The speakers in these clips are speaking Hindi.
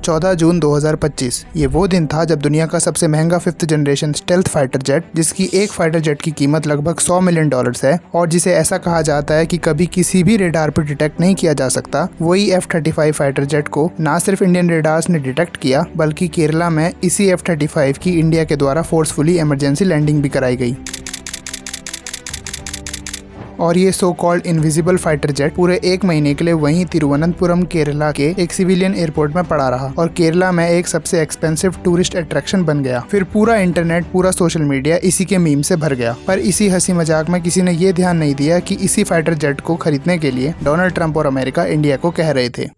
14 जून 2025 ये वो दिन था जब दुनिया का सबसे महंगा 5th generation stealth fighter jet, जिसकी एक फाइटर जेट की कीमत लगभग $100 मिलियन है और जिसे ऐसा कहा जाता है कि कभी किसी भी रेडार पर डिटेक्ट नहीं किया जा सकता, वही F-35 फाइटर जेट को ना सिर्फ इंडियन रेडार्स ने डिटेक्ट किया, बल्कि केरला में इसी F-35 की इंडिया के द्वारा फोर्सफुली इमरजेंसी लैंडिंग भी कराई गई। और ये so called invisible fighter jet पूरे 1 महीने के लिए वहीं तिरुवनंतपुरम केरला के एक सिविलियन एयरपोर्ट में पड़ा रहा और केरला में एक सबसे एक्सपेंसिव टूरिस्ट अट्रैक्शन बन गया। फिर पूरा इंटरनेट, पूरा सोशल मीडिया इसी के मीम से भर गया। पर इसी हंसी मजाक में किसी ने ये ध्यान नहीं दिया कि इसी फाइटर जेट को खरीदने के लिए डोनाल्ड ट्रंप और अमेरिका इंडिया को कह रहे थे।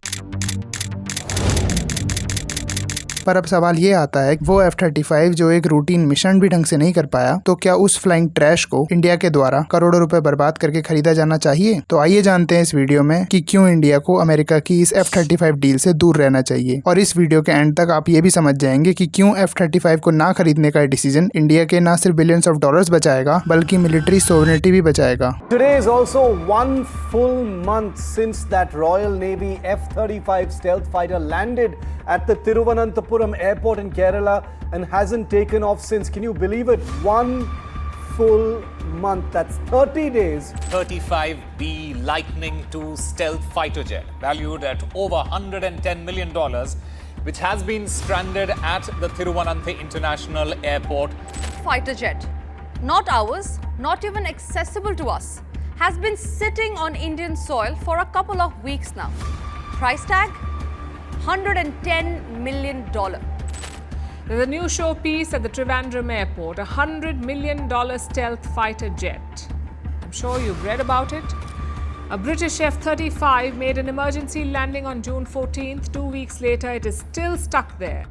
पर अब सवाल ये आता है वो F-35 जो एक रूटीन मिशन भी ढंग से नहीं कर पाया, तो क्या उस फ्लाइंग ट्रैश को इंडिया के द्वारा करोड़ों रुपए बर्बाद करके खरीदा जाना चाहिए? तो आइए जानते हैं इस वीडियो में कि क्यों इंडिया को अमेरिका की इस F-35 डील से दूर रहना चाहिए। और इस वीडियो के एंड तक आप ये भी समझ जाएंगे कि क्यों F-35 को ना खरीदने का डिसीजन इंडिया के ना सिर्फ बिलियंस ऑफ डॉलर्स बचाएगा, बल्कि मिलिट्री सोवरेनिटी भी बचाएगा। Today is also 1 full month since that Royal Navy F-35 stealth fighter landed at the Thiruvananthapuram airport in Kerala and hasn't taken off since. Can you believe it? 1 full month. That's 30 days. 35B Lightning II stealth fighter jet, valued at over $110 million, which has been stranded at the Thiruvananthapuram International Airport. Fighter jet, not ours, not even accessible to us, has been sitting on Indian soil for a couple of weeks now. Price tag? $110 million. There's a new showpiece at the Trivandrum airport, a $100 million stealth fighter jet. I'm sure you've read about it. A British F-35 made an emergency landing on June 14th. 2 weeks later, it is still stuck there.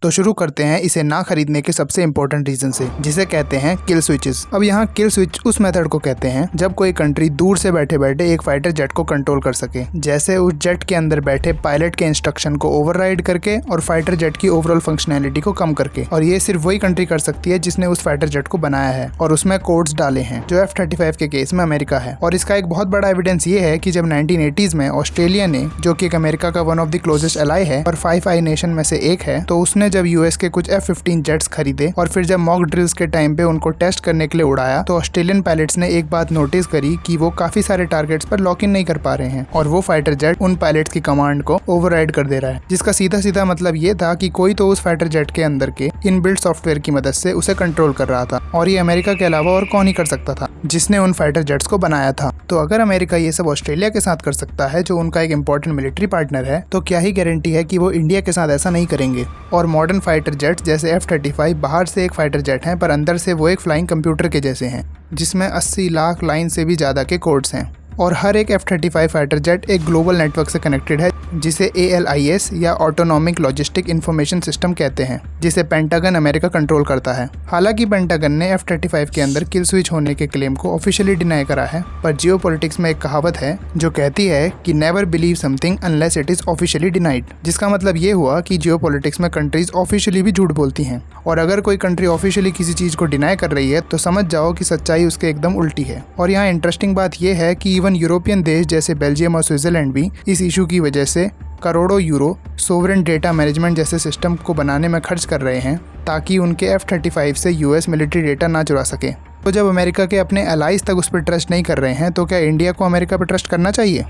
तो शुरू करते हैं इसे ना खरीदने के सबसे इम्पोर्टेंट रीजन से, जिसे कहते हैं किल स्विचेस। अब यहाँ किल स्विच उस मेथड को कहते हैं जब कोई कंट्री दूर से बैठे बैठे एक फाइटर जेट को कंट्रोल कर सके, जैसे उस जेट के अंदर बैठे पायलट के इंस्ट्रक्शन को ओवरराइड करके और फाइटर जेट की ओवरऑल फंक्शनैलिटी को कम करके। और ये सिर्फ वही कंट्री कर सकती है जिसने उस फाइटर जेट को बनाया है और उसमें कोड्स डाले हैं, जो F-35 के केस में अमेरिका है। और इसका एक बहुत बड़ा एविडेंस ये है कि जब 1980s में ऑस्ट्रेलिया ने, जो कि एक अमेरिका का one of the closest ally है और 5 आई नेशन में से एक है, तो उसने जब यूएस के कुछ F-15 जेट्स खरीदे और फिर जब मॉक ड्रिल्स के टाइम पे उनको टेस्ट करने के लिए उड़ाया, तो ऑस्ट्रेलियन पायलट्स ने एक बात नोटिस करी कि वो काफी सारे टारगेट्स पर लॉक इन नहीं कर पा रहे हैं और वो फाइटर जेट उन पायलट्स की कमांड को ओवरराइड कर दे रहा है, जिसका सीधा सीधा मतलब ये था कि कोई तो उस फाइटर जेट के अंदर के इनबिल्ट सॉफ्टवेयर की मदद से उसे कंट्रोल कर रहा था। और ये अमेरिका के अलावा और कौन ही कर सकता था, जिसने उन फाइटर जेट्स को बनाया था। तो अगर अमेरिका ये सब ऑस्ट्रेलिया के साथ कर सकता है, जो उनका एक इंपॉर्टेंट मिलिट्री पार्टनर है, तो क्या ही गारंटी है कि वो इंडिया के साथ ऐसा नहीं करेंगे। और मॉडर्न फाइटर जेट जैसे F-35 बाहर से एक फाइटर जेट हैं, पर अंदर से वो एक फ्लाइंग कंप्यूटर के जैसे हैं, जिसमें 80 लाख लाइन से भी ज़्यादा के कोड्स हैं। और हर एक F-35 फाइटर जेट एक ग्लोबल नेटवर्क से कनेक्टेड है, जिसे ALIS या ऑटोनॉमिक लॉजिस्टिक इंफॉर्मेशन सिस्टम कहते हैं, जिसे पेंटागन अमेरिका कंट्रोल करता है। हालांकि पेंटागन ने F-35 के अंदर किल स्विच होने के क्लेम को ऑफिशियली डिनाई करा है, पर जियोपॉलिटिक्स में एक कहावत है जो कहती है कि never believe something unless it is officially denied, जिसका मतलब ये हुआ कि जियोपॉलिटिक्स में कंट्रीज ऑफिशियली भी झूठ बोलती हैं, और अगर कोई कंट्री ऑफिशियली किसी चीज को डिनाई कर रही है तो समझ जाओ कि सच्चाई उसके एकदम उल्टी है। और यहाँ इंटरेस्टिंग बात यह है कि इवन यूरोपियन देश जैसे बेल्जियम और स्विट्जरलैंड भी इस इशू की वजह से करोड़ों यूरो सोवरेन डेटा मैनेजमेंट जैसे सिस्टम को बनाने में खर्च कर रहे हैं, ताकि उनके F-35 से यूएस मिलिट्री डेटा ना चुरा सके। तो जब अमेरिका के अपने अलाइज तक उस पर ट्रस्ट नहीं कर रहे हैं, तो क्या इंडिया को अमेरिका पर ट्रस्ट करना चाहिए?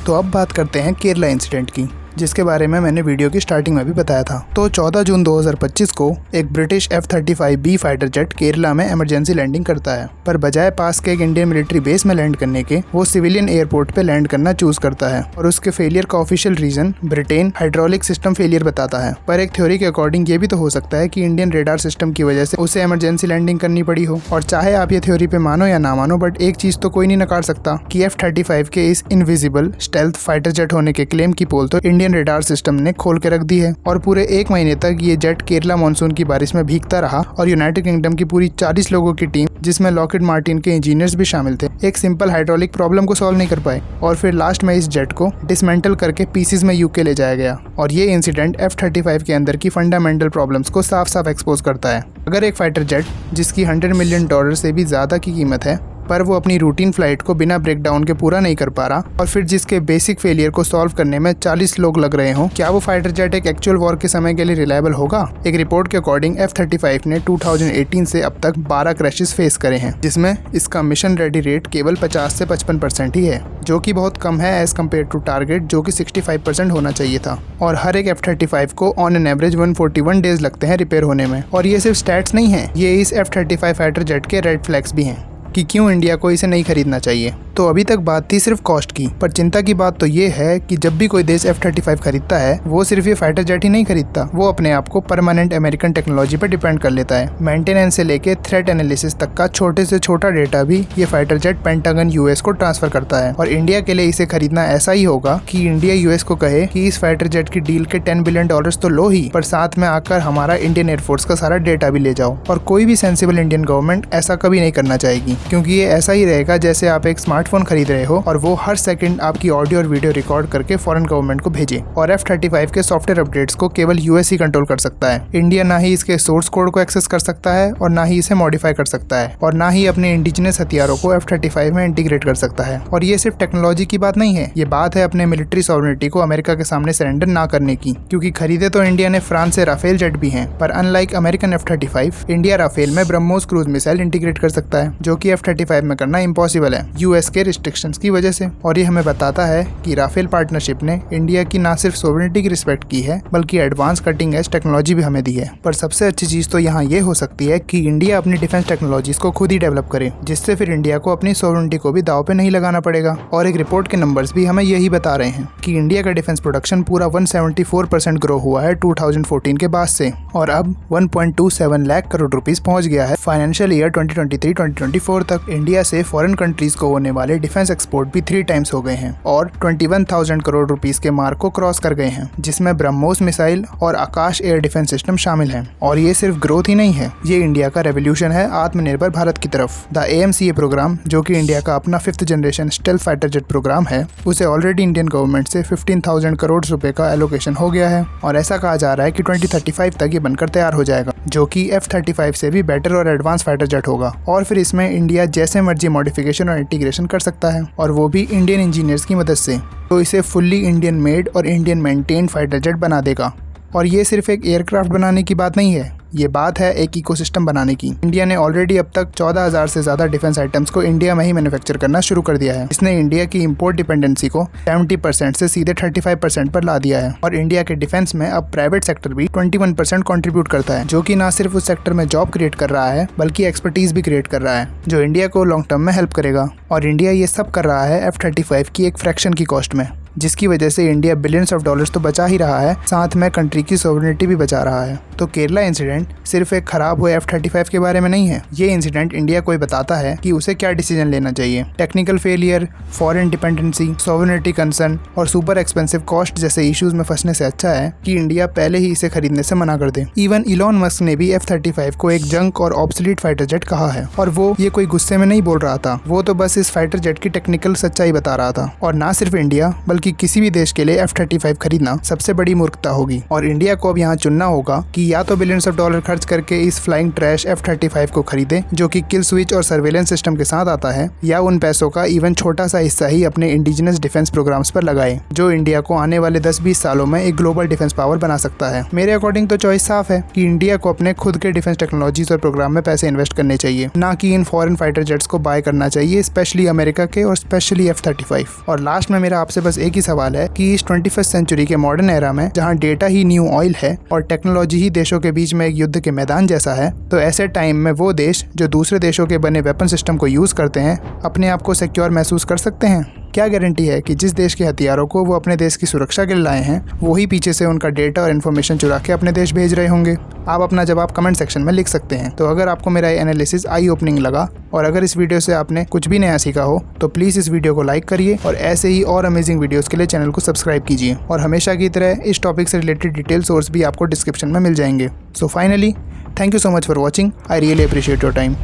तो अब बात करते हैं केरला इंसिडेंट की, जिसके बारे में मैंने वीडियो की स्टार्टिंग में भी बताया था। तो 14 जून 2025 को एक British F-35B fighter jet Kerala में इमरजेंसी लैंडिंग करता है, पर बजाय पास के एक इंडियन मिलिट्री बेस में लैंड करने के वो सिविलियन एयरपोर्ट पे लैंड करना चूज करता है। और उसके फेलियर का ऑफिशियल रीजन ब्रिटेन हाइड्रोलिक सिस्टम फेलियर बताता है, पर एक थ्योरी के अकॉर्डिंग ये भी तो हो सकता है कि इंडियन रेडार सिस्टम की वजह से उसे इमरजेंसी लैंडिंग करनी पड़ी हो। और चाहे आप ये थ्योरी पे मानो या ना मानो, बट एक चीज तो कोई नहीं नकार सकता कि F-35 के इस इनविजिबल स्टेल्थ फाइटर जेट होने के क्लेम की पोल तो इंडियन रेडार सिस्टम ने खोल के रख दी है। और पूरे 1 महीने तक ये जेट केरला मानसून की बारिश में भीगता रहा और यूनाइटेड किंगडम की पूरी 40 लोगों की टीम, जिसमें लॉकहीड मार्टिन के इंजीनियर्स भी शामिल थे, एक सिंपल हाइड्रोलिक प्रॉब्लम को सॉल्व नहीं कर पाए। और फिर लास्ट में इस जेट को डिसमेंटल करके पीसेस में यूके ले जाया गया। और ये इंसिडेंट F-35 के अंदर की फंडामेंटल प्रॉब्लम्स को साफ साफ एक्सपोज करता है। अगर एक फाइटर जेट जिसकी $100 मिलियन से भी ज्यादा की कीमत है पर वो अपनी रूटीन फ्लाइट को बिना ब्रेकडाउन के पूरा नहीं कर पा रहा, और फिर जिसके बेसिक फेलियर को सॉल्व करने में 40 लोग लग रहे हों, क्या वो फाइटर जेट एक एक्चुअल वॉर के समय के लिए रिलायबल होगा? एक रिपोर्ट के अकॉर्डिंग F-35 ने 2018 से अब तक 12 क्रैशेस फेस करे हैं, जिसमें इसका मिशन रेडी रेट केवल 50 से 55% ही है, जो कि बहुत कम है एज कम्पेयर टू टारगेट जो कि 65% होना चाहिए था। और हर एक F-35 को ऑन एन एवरेज 141 डेज लगते हैं रिपेयर होने में। और ये सिर्फ स्टैट्स नहीं है, ये इस F-35 फाइटर जेट के रेड फ्लैग्स भी हैं कि क्यों इंडिया को इसे नहीं खरीदना चाहिए। तो अभी तक बात थी सिर्फ कॉस्ट की, पर चिंता की बात तो ये है कि जब भी कोई देश F-35 खरीदता है, वो सिर्फ ये फाइटर जेट ही नहीं खरीदता, वो अपने आप को परमानेंट अमेरिकन टेक्नोलॉजी पर डिपेंड कर लेता है। मेंटेनेंस से लेके थ्रेट एनालिसिस तक का छोटे से छोटा डेटा भी ये फाइटर जेट पेंटागन US को ट्रांसफर करता है। और इंडिया के लिए इसे खरीदना ऐसा ही होगा कि इंडिया US को कहे कि इस फाइटर जेट की डील के $10 बिलियन तो लो ही, पर साथ में आकर हमारा इंडियन एयरफोर्स का सारा डेटा भी ले जाओ। और कोई भी सेंसिबल इंडियन गवर्नमेंट ऐसा कभी नहीं करना चाहेगी, क्योंकि ये ऐसा ही रहेगा जैसे आप एक स्मार्टफोन खरीद रहे हो और वो हर सेकंड आपकी ऑडियो और वीडियो रिकॉर्ड करके फॉरेन गवर्नमेंट को भेजे। और F-35 के सॉफ्टवेयर अपडेट्स को केवल US ही कंट्रोल कर सकता है। इंडिया ना ही इसके सोर्स कोड को एक्सेस कर सकता है, और ना ही इसे मॉडिफाई कर सकता है, और ना ही अपने इंडिजिनस हथियारों को F-35 में इंटीग्रेट कर सकता है। और ये सिर्फ टेक्नोलॉजी की बात नहीं है, ये बात है अपने मिलिट्री सॉवरेनिटी को अमेरिका के सामने सरेंडर ना करने की। क्योंकि खरीदे तो इंडिया ने फ्रांस से राफेल जेट भी हैं, पर unlike American F-35, India Rafale में ब्रह्मोस क्रूज मिसाइल इंटीग्रेट कर सकता है, जो कि F-35 में करना इम्पॉसिबल है US के रिस्ट्रिक्शंस की वजह से। और ये हमें बताता है कि राफेल पार्टनरशिप ने इंडिया की ना सिर्फ सोवरेनिटी की रिस्पेक्ट की है, बल्कि एडवांस कटिंग एज टेक्नोलॉजी भी हमें दी है। पर सबसे अच्छी चीज तो यहाँ ये हो सकती है कि इंडिया अपनी डिफेंस टेक्नोलॉजीज को खुद ही डेवलप करे, जिससे फिर इंडिया को अपनी सोवरेनिटी को भी दाव पे नहीं लगाना पड़ेगा। और एक रिपोर्ट के नंबर्स भी हमें यही बता रहे हैं कि इंडिया का डिफेंस प्रोडक्शन पूरा 174% ग्रो हुआ है 2014 के बाद से, और अब 1.27 लाख करोड़ रुपीस पहुंच गया है फाइनेंशियल ईयर 2023-2024 तक। इंडिया से फॉरेन कंट्रीज को होने वाले डिफेंस एक्सपोर्ट भी 3 टाइम्स हो गए हैं और 21,000 करोड़ रुपीस के मार्क को क्रॉस कर गए हैं, जिसमें ब्रह्मोस मिसाइल और आकाश एयर डिफेंस सिस्टम शामिल हैं। और ये सिर्फ ग्रोथ ही नहीं है, ये इंडिया का रेवोल्यूशन है आत्मनिर्भर भारत की तरफ। द AMCA प्रोग्राम, जो कि इंडिया का अपना 5th generation stealth fighter jet programme है, उसे ऑलरेडी इंडियन गवर्नमेंट से 15,000 करोड़ रुपए का एलोकेशन हो गया है। और ऐसा कहा जा रहा है कि 2035 तक ये बनकर तैयार हो जाएगा, जो कि F-35 से भी बेटर और एडवांस फाइटर जेट होगा। और फिर इसमें इंडिया जैसे मर्जी मॉडिफिकेशन और इंटीग्रेशन कर सकता है, और वो भी इंडियन इंजीनियर्स की मदद से। तो इसे फुल्ली इंडियन मेड और इंडियन मेंटेन्ड फाइटर जेट बना देगा। और ये सिर्फ एक एयरक्राफ्ट बनाने की बात नहीं है, ये बात है एक इकोसिस्टम बनाने की। इंडिया ने ऑलरेडी अब तक 14,000 से ज्यादा डिफेंस आइटम्स को इंडिया में ही मैन्युफैक्चर करना शुरू कर दिया है। इसने इंडिया की इंपोर्ट डिपेंडेंसी को 70% से सीधे 35% पर ला दिया है। और इंडिया के डिफेंस में अब प्राइवेट सेक्टर भी 21% कंट्रीब्यूट करता है, जो कि ना सिर्फ उस सेक्टर में जॉब क्रिएट कर रहा है, बल्कि एक्सपर्टीज भी क्रिएट कर रहा है, जो इंडिया को लॉन्ग टर्म में हेल्प करेगा। और इंडिया ये सब कर रहा है F-35 की एक फ्रैक्शन की कॉस्ट में, जिसकी वजह से इंडिया बिलियंस ऑफ डॉलर्स तो बचा ही रहा है, साथ में कंट्री की सोवरेनिटी भी बचा रहा है। तो केरला इंसिडेंट सिर्फ एक खराब हुए F-35 के बारे में नहीं है, ये इंसिडेंट इंडिया को बताता है कि उसे क्या डिसीजन लेना चाहिए। Technical failure, foreign dependency, sovereignty concern और सुपर एक्सपेंसिव कॉस्ट जैसे इश्यूज में फंसने से अच्छा है कि इंडिया पहले ही इसे खरीदने से मना कर दे। इवन इलॉन मस्क ने भी F-35 को एक जंक और ऑब्सोलीट फाइटर जेट कहा है, और वो ये कोई गुस्से में नहीं बोल रहा था, वो तो बस इस फाइटर जेट की टेक्निकल सच्चाई बता रहा था। और ना सिर्फ इंडिया बल्कि किसी भी देश के लिए F-35 खरीदना सबसे बड़ी मूर्खता होगी। और इंडिया को अब यहाँ चुनना होगा कि या तो बिलियंस ऑफ डॉलर खर्च करके इस फ्लाइंग ट्रैश F-35 को खरीदे, जो कि किल स्विच और सर्वेलेंस सिस्टम के साथ आता है, या उन पैसों का इवन छोटा सा हिस्सा ही अपने इंडिजिनस डिफेंस प्रोग्राम्स पर लगाए, जो इंडिया को आने वाले 10-20 सालों में एक ग्लोबल डिफेंस पावर बना सकता है। मेरे अकॉर्डिंग तो चॉइस साफ है कि इंडिया को अपने खुद के डिफेंस टेक्नोलॉजीज और प्रोग्राम में पैसे इन्वेस्ट करने चाहिए, ना कि इन फॉरेन फाइटर जेट्स को बाय करना चाहिए, स्पेशली अमेरिका के और स्पेशली F-35। और लास्ट में मेरा आपसे बस एक ही सवाल है कि इस 21st सेंचुरी के मॉडर्न एरा में, जहां डेटा ही न्यू ऑयल है और टेक्नोलॉजी ही देशों के बीच में एक युद्ध के मैदान जैसा है, तो ऐसे टाइम में वो देश जो दूसरे देशों के बने वेपन सिस्टम को यूज करते हैं, अपने आप को सिक्योर महसूस कर सकते हैं? क्या गारंटी है कि जिस देश के हथियारों को वो अपने देश की सुरक्षा के लिए लाए हैं, वही पीछे से उनका डेटा और इन्फॉर्मेशन चुरा के अपने देश भेज रहे होंगे? आप अपना जवाब कमेंट सेक्शन में लिख सकते हैं। तो अगर आपको मेरा एनालिसिस आई ओपनिंग लगा और अगर इस वीडियो से आपने कुछ भी नया सीखा हो, तो प्लीज़ इस वीडियो को लाइक करिए और ऐसे ही और अमेजिंग वीडियोस के लिए चैनल को सब्सक्राइब कीजिए। और हमेशा की तरह इस टॉपिक से रिलेटेड डिटेल सोर्स भी आपको डिस्क्रिप्शन में मिल जाएंगे। So finally, thank you so much for watching. I really appreciate your time.